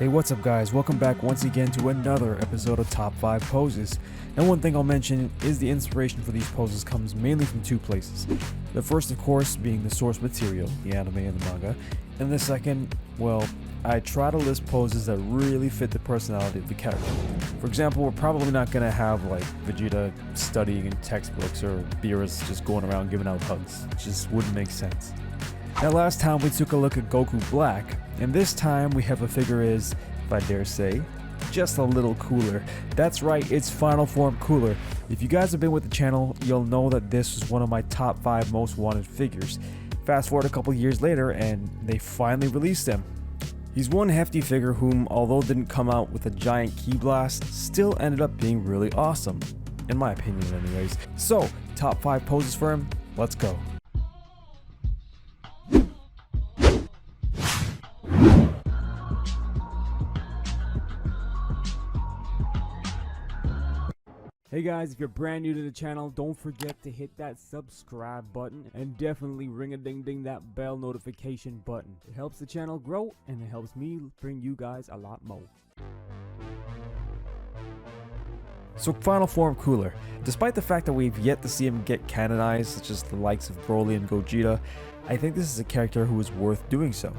Hey, what's up guys? Welcome back once again to another episode of Top 5 Poses. And one thing I'll mention is the inspiration for these poses comes mainly from two places. The first, of course, being the source material, the anime and the manga. And the second, well, I try to list poses that really fit the personality of the character. For example, we're probably not going to have like Vegeta studying in textbooks or Beerus just going around giving out hugs. It just wouldn't make sense. Now last time we took a look at Goku Black, and this time we have a figure is, if I dare say, just a little cooler. That's right, it's Final Form cooler. If you guys have been with the channel, you'll know that this was one of my top 5 most wanted figures. Fast forward a couple years later and they finally released him. He's one hefty figure whom, although didn't come out with a giant ki blast, still ended up being really awesome. In my opinion anyways. So, top 5 poses for him, let's go. Hey guys, if you're brand new to the channel, don't forget to hit that subscribe button and definitely ring a ding ding that bell notification button. It helps the channel grow and it helps me bring you guys a lot more. So Final Form Cooler. Despite the fact that we've yet to see him get canonized, such as the likes of Broly and Gogeta, I think this is a character who is worth doing so.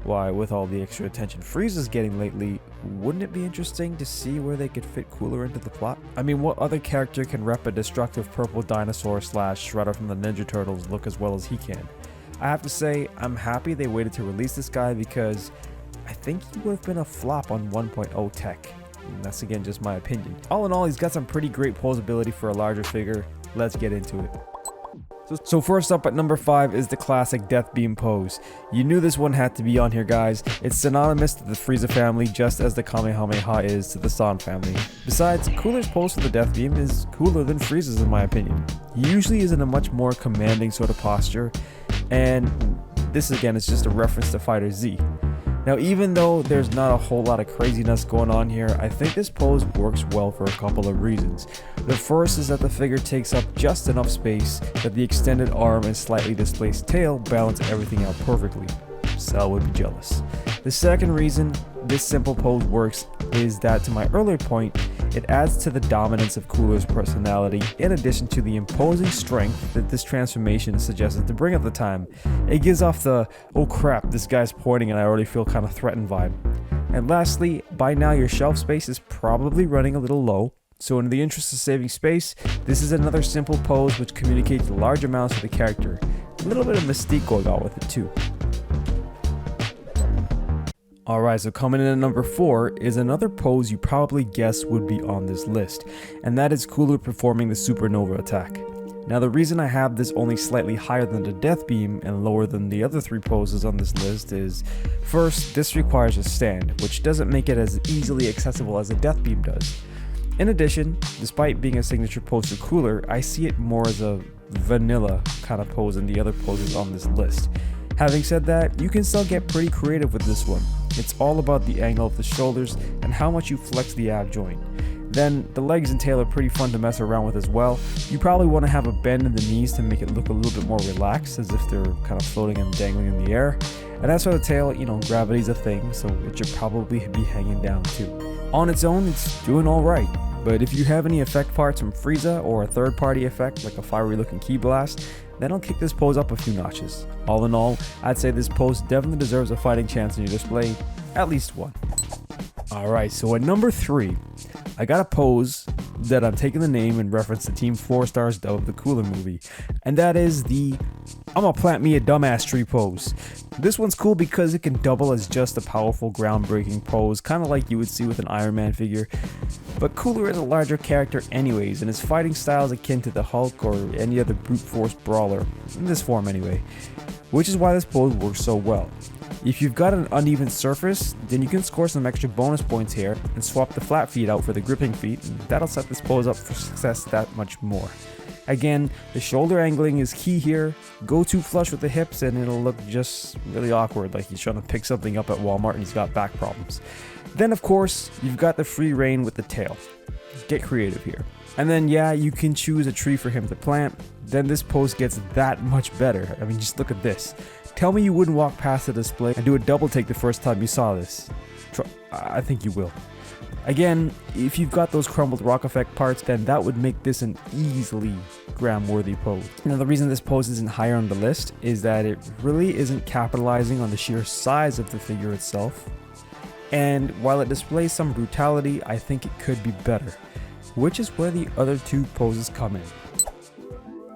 Why, with all the extra attention Frieza's getting lately, wouldn't it be interesting to see where they could fit Cooler into the plot? I mean, what other character can rep a destructive purple dinosaur slash Shredder from the Ninja Turtles look as well as he can? I have to say, I'm happy they waited to release this guy because I think he would have been a flop on 1.0 tech. And that's again just my opinion. All in all, he's got some pretty great posability for a larger figure. Let's get into it. So first up at number 5 is the classic Death Beam pose. You knew this one had to be on here guys. It's synonymous to the Frieza family just as the Kamehameha is to the San family. Besides, Cooler's pose for the Death Beam is cooler than Frieza's in my opinion. He usually is in a much more commanding sort of posture, and this again is just a reference to Fighter Z. Now even though there's not a whole lot of craziness going on here, I think this pose works well for a couple of reasons. The first is that the figure takes up just enough space that the extended arm and slightly displaced tail balance everything out perfectly. Cell would be jealous. The second reason this simple pose works is that, to my earlier point, it adds to the dominance of Cooler's personality in addition to the imposing strength that this transformation suggested to bring at the time. It gives off the, oh crap, this guy's pointing and I already feel kind of threatened vibe. And lastly, by now your shelf space is probably running a little low, so in the interest of saving space, this is another simple pose which communicates large amounts of the character. A little bit of mystique going on with it too. Alright, so coming in at number 4 is another pose you probably guessed would be on this list, and that is Cooler performing the Supernova Attack. Now the reason I have this only slightly higher than the Death Beam and lower than the other 3 poses on this list is, first, this requires a stand, which doesn't make it as easily accessible as a Death Beam does. In addition, despite being a signature pose for Cooler, I see it more as a vanilla kind of pose than the other poses on this list. Having said that, you can still get pretty creative with this one. It's all about the angle of the shoulders and how much you flex the ab joint. Then, the legs and tail are pretty fun to mess around with as well. You probably want to have a bend in the knees to make it look a little bit more relaxed, as if they're kind of floating and dangling in the air. And as for the tail, you know, gravity's a thing, so it should probably be hanging down too. On its own, it's doing alright. But if you have any effect parts from Frieza or a third party effect like a fiery looking ki blast, then I'll kick this pose up a few notches. All in all, I'd say this pose definitely deserves a fighting chance in your display, at least one. Alright, so at number 3, I got a pose that I'm taking the name in reference to Team 4-Star's dub of the Cooler movie, and that is the Ima Plant Me a Dumbass Tree pose. This one's cool because it can double as just a powerful groundbreaking pose, kind of like you would see with an Iron Man figure. But Cooler is a larger character anyways, and his fighting style is akin to the Hulk or any other brute force brawler, in this form anyway, which is why this pose works so well. If you've got an uneven surface, then you can score some extra bonus points here and swap the flat feet out for the gripping feet, and that'll set this pose up for success that much more. Again, the shoulder angling is key here. Go too flush with the hips and it'll look just really awkward, like he's trying to pick something up at Walmart and he's got back problems. Then of course, you've got the free reign with the tail. Get creative here. And then yeah, you can choose a tree for him to plant. Then this pose gets that much better. I mean, just look at this. Tell me you wouldn't walk past the display and do a double take the first time you saw this. I think you will. Again, if you've got those crumbled rock effect parts, then that would make this an easily gram-worthy pose. Now, the reason this pose isn't higher on the list is that it really isn't capitalizing on the sheer size of the figure itself. And while it displays some brutality, I think it could be better, which is where the other two poses come in.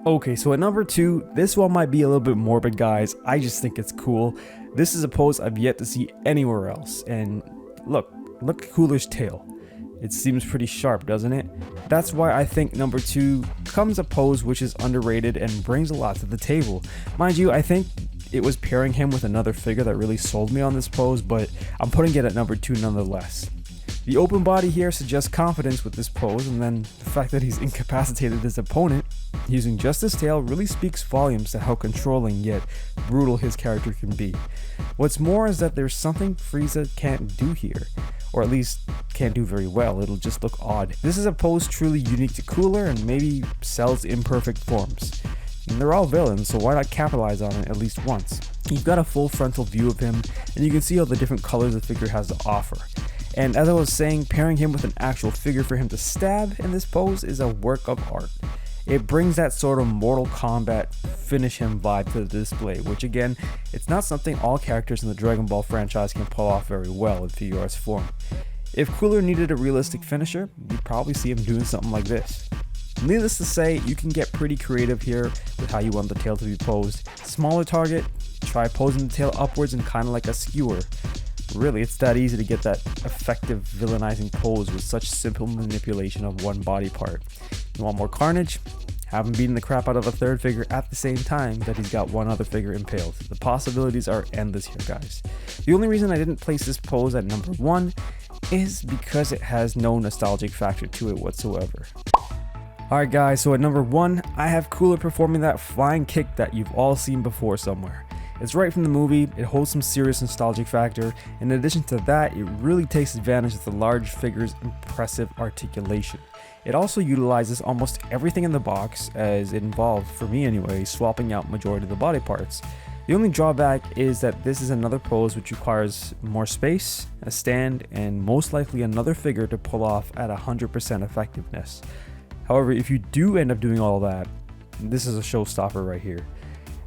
Okay, so at number 2, this one might be a little bit morbid, guys. I just think it's cool. This is a pose I've yet to see anywhere else, and look at Cooler's tail. It seems pretty sharp, doesn't it? That's why I think number 2 comes a pose which is underrated and brings a lot to the table. Mind you, I think it was pairing him with another figure that really sold me on this pose, but I'm putting it at number 2 nonetheless. The open body here suggests confidence with this pose, and then the fact that he's incapacitated his opponent using just his tail really speaks volumes to how controlling yet brutal his character can be. What's more is that there's something Frieza can't do here, or at least can't do very well. It'll just look odd. This is a pose truly unique to Cooler and maybe Cell's imperfect forms. And they're all villains, so why not capitalize on it at least once? You've got a full frontal view of him, and you can see all the different colors the figure has to offer. And as I was saying, pairing him with an actual figure for him to stab in this pose is a work of art. It brings that sort of Mortal Kombat finish him vibe to the display, which again, it's not something all characters in the Dragon Ball franchise can pull off very well in Figuarts form. If Cooler needed a realistic finisher, you'd probably see him doing something like this. Needless to say, you can get pretty creative here with how you want the tail to be posed. Smaller target, try posing the tail upwards and kind of like a skewer. Really, it's that easy to get that effective villainizing pose with such simple manipulation of one body part. You want more carnage? Have him beating the crap out of a third figure at the same time that he's got one other figure impaled. The possibilities are endless here, guys. The only reason I didn't place this pose at number 1 is because it has no nostalgic factor to it whatsoever. Alright guys, so at number 1, I have Cooler performing that flying kick that you've all seen before somewhere. It's right from the movie, it holds some serious nostalgic factor. In addition to that, it really takes advantage of the large figure's impressive articulation. It also utilizes almost everything in the box, as it involved, for me anyway, swapping out majority of the body parts. The only drawback is that this is another pose which requires more space, a stand, and most likely another figure to pull off at 100% effectiveness. However, if you do end up doing all that, this is a showstopper right here.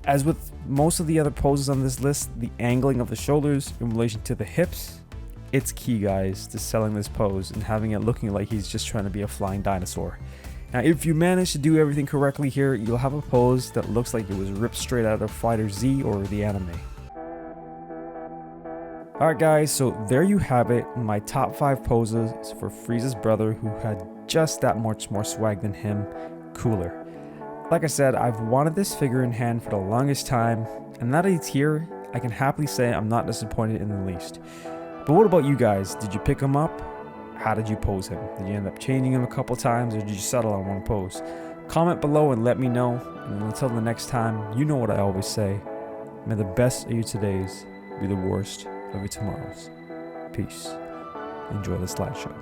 As with most of the other poses on this list, the angling of the shoulders in relation to the hips, it's key, guys, to selling this pose and having it looking like he's just trying to be a flying dinosaur. Now, if you manage to do everything correctly here, you'll have a pose that looks like it was ripped straight out of Fighter Z or the anime. Alright guys, so there you have it, my top 5 poses for Frieza's brother who had just that much more swag than him, Cooler. Like I said, I've wanted this figure in hand for the longest time, and now that he's here, I can happily say I'm not disappointed in the least. But what about you guys? Did you pick him up? How did you pose him? Did you end up changing him a couple times, or did you settle on one pose? Comment below and let me know, and until the next time, you know what I always say. May the best of your todays be the worst of your tomorrows. Peace. Enjoy the slideshow.